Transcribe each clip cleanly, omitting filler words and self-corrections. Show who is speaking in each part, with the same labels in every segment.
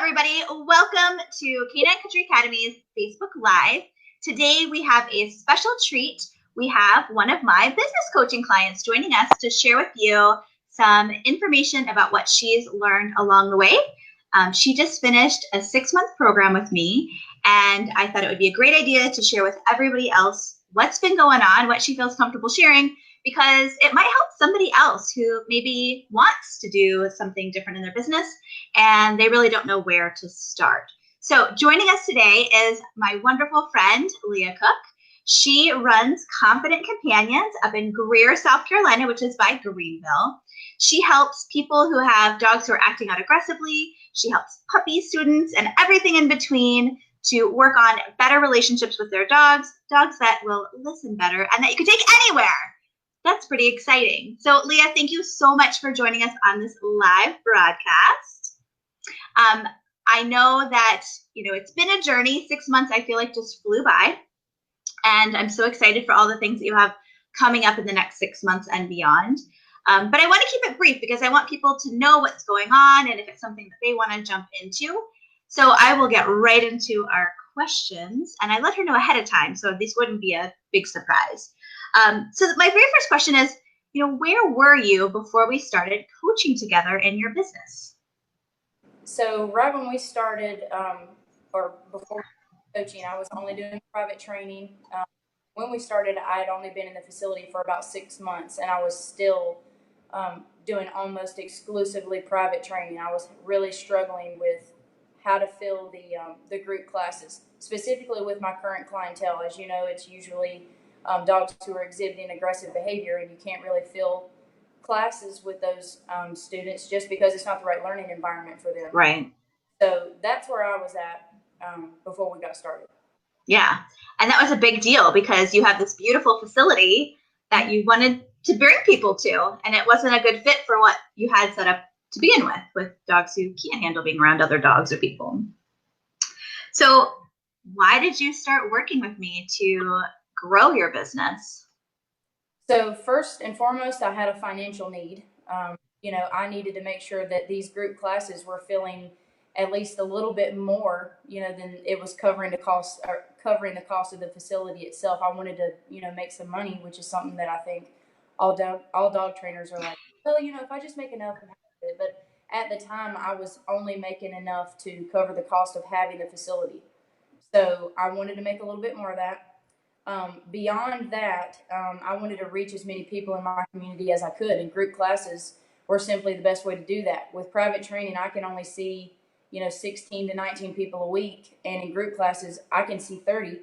Speaker 1: everybody. Welcome to Canine Country Academy's Facebook Live. Today we have a special treat. We have one of my business coaching clients joining us to share with you some information about what she's learned along the way. She just finished a 6-month program with me, and I thought it would be a great idea to share with everybody else what's been going on, what she feels comfortable sharing, because it might help somebody else who maybe wants to do something different in their business and they really don't know where to start. So joining us today is my wonderful friend, Leah Cook. She runs Confident Companions up in Greer, South Carolina, which is by Greenville. She helps people who have dogs who are acting out aggressively. She helps puppy students and everything in between to work on better relationships with their dogs, dogs that will listen better and that you can take anywhere. That's pretty exciting. So Leah, thank you so much for joining us on this live broadcast. I know that, it's been a journey. 6 months, I feel like just flew by. And I'm so excited for all the things that you have coming up in the next 6 months and beyond. But I want to keep it brief because I want people to know what's going on and if it's something that they want to jump into. So I will get right into our questions. And I let her know ahead of time, so this wouldn't be a big surprise. So my very first question is, where were you before we started coaching together in your business?
Speaker 2: So right when we started, or before coaching, I was only doing private training. When we started, I had only been in the facility for about 6 months, and I was still doing almost exclusively private training. I was really struggling with how to fill the group classes, specifically with my current clientele. As you know, it's usually dogs who are exhibiting aggressive behavior, and you can't really fill classes with those students just because it's not the right learning environment for them.
Speaker 1: Right.
Speaker 2: So that's where I was at before we got started.
Speaker 1: Yeah. And that was a big deal because you have this beautiful facility that you wanted to bring people to, and it wasn't a good fit for what you had set up to begin with dogs who can't handle being around other dogs or people. So why did you start working with me to grow your business?
Speaker 2: So first and foremost, I had a financial need. I needed to make sure that these group classes were filling at least a little bit more, than it was covering the cost of the facility itself. I wanted to, make some money, which is something that I think all dog trainers are like, well, if I just make enough, I'm happy with it. But at the time, I was only making enough to cover the cost of having the facility. So I wanted to make a little bit more of that. Beyond that, I wanted to reach as many people in my community as I could, and group classes were simply the best way to do that. With private training, I can only see 16 to 19 people a week, and in group classes I can see 30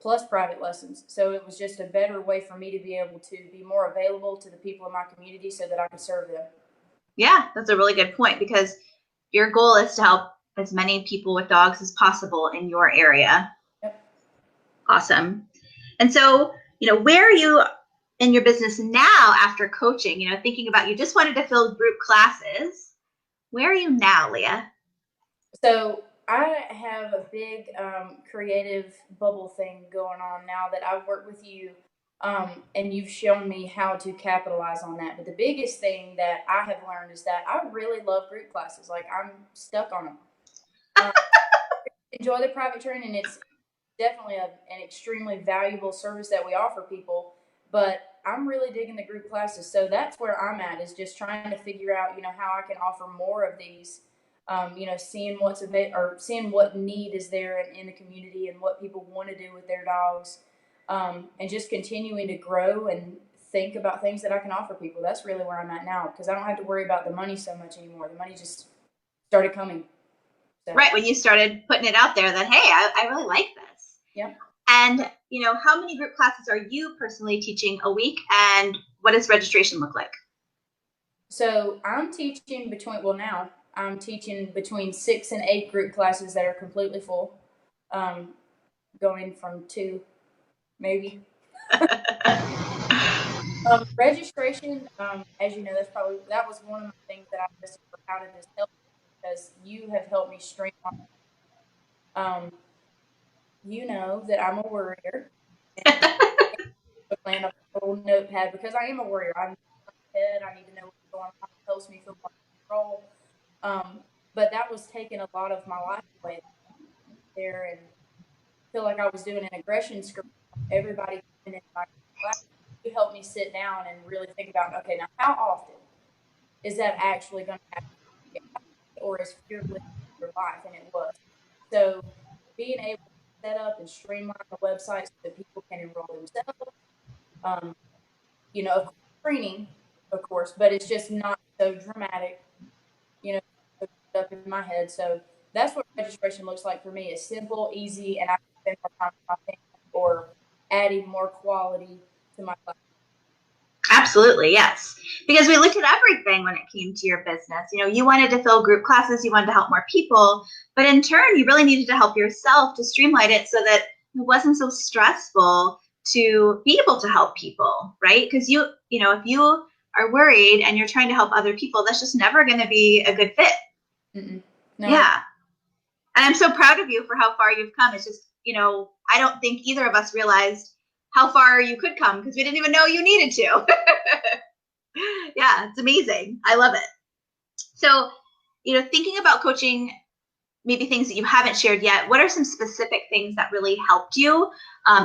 Speaker 2: plus private lessons. So it was just a better way for me to be able to be more available to the people in my community so that I could serve them.
Speaker 1: Yeah, that's a really good point, because your goal is to help as many people with dogs as possible in your area.
Speaker 2: Yep.
Speaker 1: Awesome. And so, where are you in your business now after coaching? Thinking about, you just wanted to fill group classes. Where are you now, Leah?
Speaker 2: So I have a big creative bubble thing going on now that I've worked with you, and you've shown me how to capitalize on that. But the biggest thing that I have learned is that I really love group classes. Like, I'm stuck on them. Enjoy the private training. It's definitely an extremely valuable service that we offer people, but I'm really digging the group classes. So that's where I'm at, is just trying to figure out, how I can offer more of these. Seeing what's seeing what need is there in the community and what people want to do with their dogs, and just continuing to grow and think about things that I can offer people. That's really where I'm at now, because I don't have to worry about the money so much anymore. The money just started coming. So.
Speaker 1: Right, when you started putting it out there that, hey, I really like this.
Speaker 2: Yeah.
Speaker 1: And, how many group classes are you personally teaching a week, and what does registration look like?
Speaker 2: So I'm teaching between 6 and 8 group classes that are completely full, going from 2, maybe. Registration, as you know, that was one of the things that I just how did this help, because you have helped me streamline. You know that I'm a worrier. I plan a little notepad because I am a worrier. I'm in my head. I need to know what's going on. It helps me feel more control. but that was taking a lot of my life away there, and feel like I was doing an aggression script. Everybody coming in my class, you helped me sit down and really think about, okay, now how often is that actually going to happen, or is fear living your life? And it was. So being able to set up and streamline the website so that people can enroll themselves, um, of course, training, of course, but it's just not so dramatic, you know, up in my head. So that's what registration looks like for me. It's simple, easy, and I can spend more time with my family or adding more quality to my life.
Speaker 1: Absolutely, yes. Because we looked at everything when it came to your business. You wanted to fill group classes, you wanted to help more people, but in turn, you really needed to help yourself to streamline it so that it wasn't so stressful to be able to help people, right? Because if you are worried and you're trying to help other people, that's just never going to be a good fit.
Speaker 2: No.
Speaker 1: Yeah. And I'm so proud of you for how far you've come. It's just, I don't think either of us realized how far you could come because we didn't even know you needed to. Yeah, it's amazing. I love it. So, thinking about coaching, maybe things that you haven't shared yet, what are some specific things that really helped you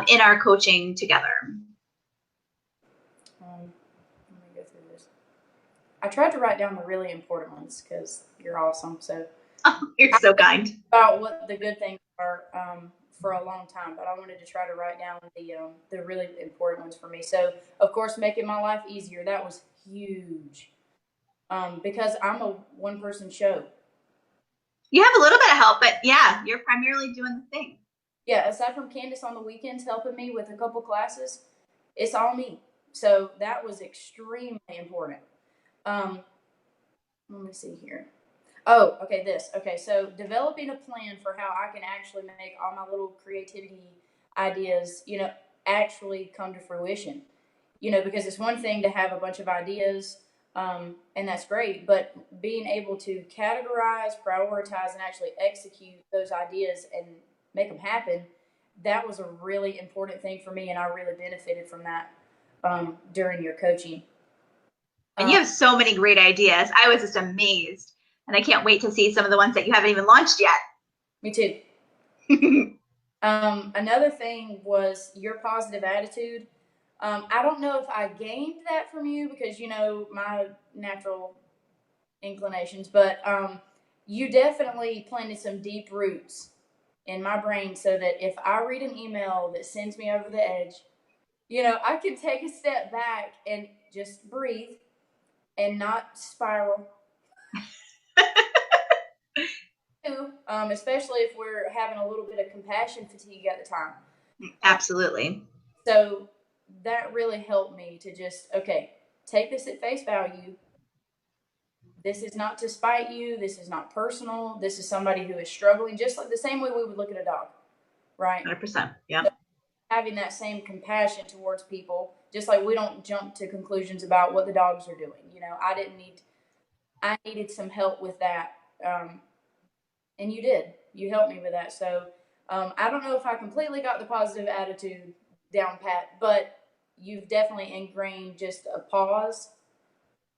Speaker 1: in our coaching together?
Speaker 2: Let me go through this. I tried to write down the really important ones because you're awesome. So
Speaker 1: You're so kind.
Speaker 2: About what the good things are for a long time, but I wanted to try to write down the really important ones for me. So, of course, making my life easier, that was huge because I'm a one-person show.
Speaker 1: You have a little bit of help, but yeah, you're primarily doing the thing.
Speaker 2: Yeah, aside from Candace on the weekends helping me with a couple classes, it's all me. So that was extremely important. Let me see here. Oh, okay, this. Okay, so developing a plan for how I can actually make all my little creativity ideas, actually come to fruition. Because it's one thing to have a bunch of ideas, and that's great, but being able to categorize, prioritize, and actually execute those ideas and make them happen, that was a really important thing for me, and I really benefited from that during your coaching.
Speaker 1: And you have so many great ideas. I was just amazed. And I can't wait to see some of the ones that you haven't even launched yet.
Speaker 2: Me too. Another thing was your positive attitude. I don't know if I gained that from you because my natural inclinations, but you definitely planted some deep roots in my brain so that if I read an email that sends me over the edge, I can take a step back and just breathe and not spiral. Especially if we're having a little bit of compassion fatigue at the time.
Speaker 1: Absolutely.
Speaker 2: So that really helped me to just, okay, take this at face value. This is not to spite you. This is not personal. This is somebody who is struggling, just like the same way we would look at a dog, right?
Speaker 1: 100%. Yeah.
Speaker 2: So having that same compassion towards people, just like we don't jump to conclusions about what the dogs are doing. I needed some help with that. And you did. You helped me with that. So I don't know if I completely got the positive attitude down pat, but you've definitely ingrained just a pause,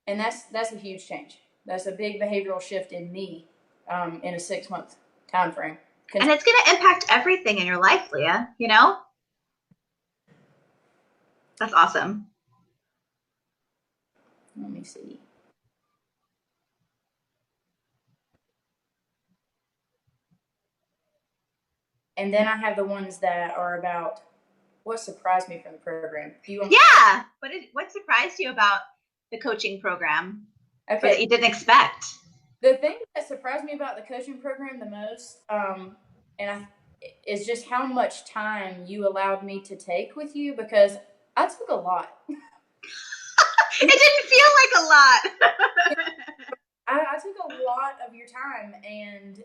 Speaker 2: and that's a huge change. That's a big behavioral shift in me in a 6-month time frame.
Speaker 1: And it's going to impact everything in your life, Leah. That's awesome.
Speaker 2: Let me see. And then I have the ones that are about what surprised me from the program.
Speaker 1: Yeah. What surprised you about the coaching program? Okay. That you didn't expect?
Speaker 2: The thing that surprised me about the coaching program the most, is just how much time you allowed me to take with you, because I took a lot.
Speaker 1: It didn't feel like a lot.
Speaker 2: I took a lot of your time, and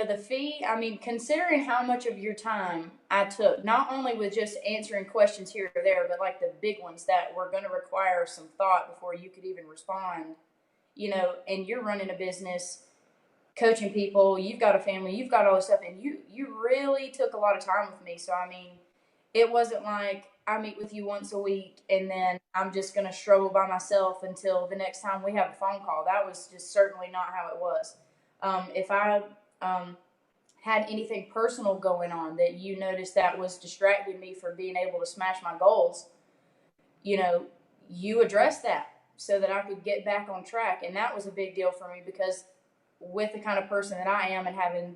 Speaker 2: the fee, considering how much of your time I took, not only with just answering questions here or there, but like the big ones that were going to require some thought before you could even respond, and you're running a business, coaching people, you've got a family, you've got all this stuff, and you really took a lot of time with me. So, it wasn't like I meet with you once a week and then I'm just going to struggle by myself until the next time we have a phone call. That was just certainly not how it was. If I had anything personal going on that you noticed that was distracting me from being able to smash my goals, you address that so that I could get back on track. And that was a big deal for me because with the kind of person that I am and having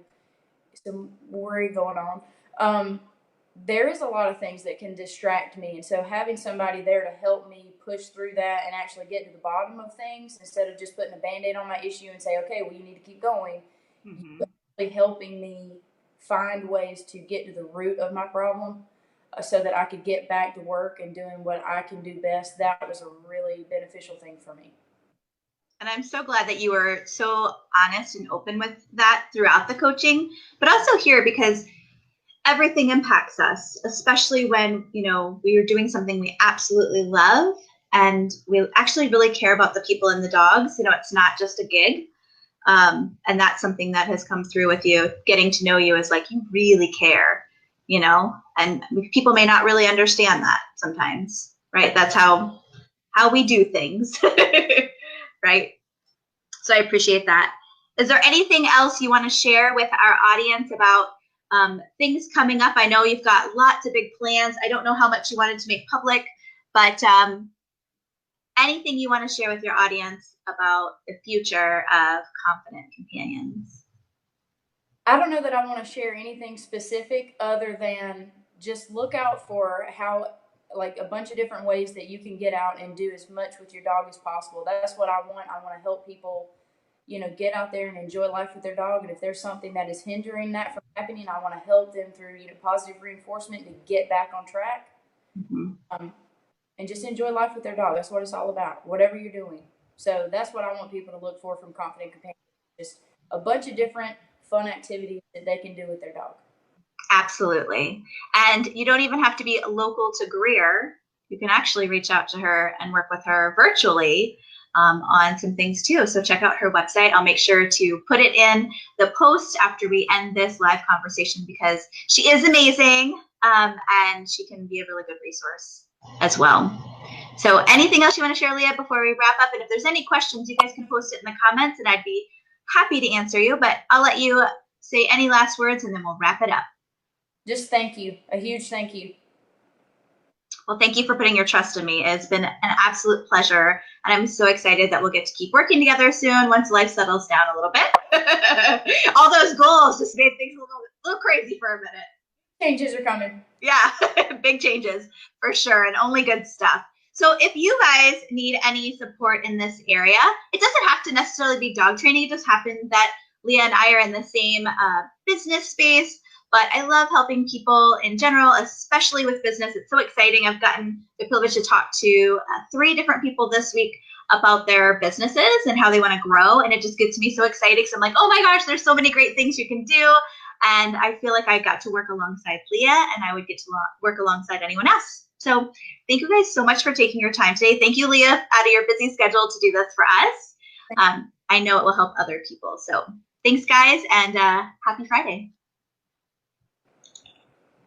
Speaker 2: some worry going on, there is a lot of things that can distract me. And so having somebody there to help me push through that and actually get to the bottom of things instead of just putting a Band-Aid on my issue and say, okay, well, you need to keep going, helping me find ways to get to the root of my problem so that I could get back to work and doing what I can do best. That was a really beneficial thing for me.
Speaker 1: And I'm so glad that you were so honest and open with that throughout the coaching, but also here because everything impacts us, especially when, we are doing something we absolutely love and we actually really care about the people and the dogs. It's not just a gig. And that's something that has come through with you. Getting to know you is like, you really care, and people may not really understand that sometimes, right? That's how we do things, right? So I appreciate that. Is there anything else you want to share with our audience about things coming up? I know you've got lots of big plans. I don't know how much you wanted to make public, but anything you want to share with your audience about the future of Confident Companions?
Speaker 2: I don't know that I want to share anything specific other than just look out for how, like, a bunch of different ways that you can get out and do as much with your dog as possible. That's what I want. I want to help people, get out there and enjoy life with their dog. And if there's something that is hindering that from happening, I want to help them through, positive reinforcement to get back on track. And just enjoy life with their dog. That's what it's all about, whatever you're doing. So that's what I want people to look for from Confident Companions. Just a bunch of different fun activities that they can do with their dog.
Speaker 1: Absolutely. And you don't even have to be local to Greer. You can actually reach out to her and work with her virtually on some things too. So check out her website. I'll make sure to put it in the post after we end this live conversation because she is amazing and she can be a really good resource as well. So anything else you want to share, Leah, before we wrap up? And if there's any questions, you guys can post it in the comments and I'd be happy to answer you, but I'll let you say any last words and then we'll wrap it up.
Speaker 2: Just thank you. A huge thank you.
Speaker 1: Well, thank you for putting your trust in me. It's been an absolute pleasure. And I'm so excited that we'll get to keep working together soon once life settles down a little bit. All those goals just made things a little crazy for a minute.
Speaker 2: Changes are coming.
Speaker 1: Yeah, big changes for sure, and only good stuff. So if you guys need any support in this area, it doesn't have to necessarily be dog training. It just happens that Leah and I are in the same business space, but I love helping people in general, especially with business. It's so exciting. I've gotten the privilege to talk to 3 different people this week about their businesses and how they want to grow, and it just gets me so excited because I'm like, oh my gosh, there's so many great things you can do. And I feel like I got to work alongside Leah and I would get to work alongside anyone else. So thank you guys so much for taking your time today. Thank you, Leah, out of your busy schedule to do this for us. I know it will help other people. So thanks, guys, and happy Friday.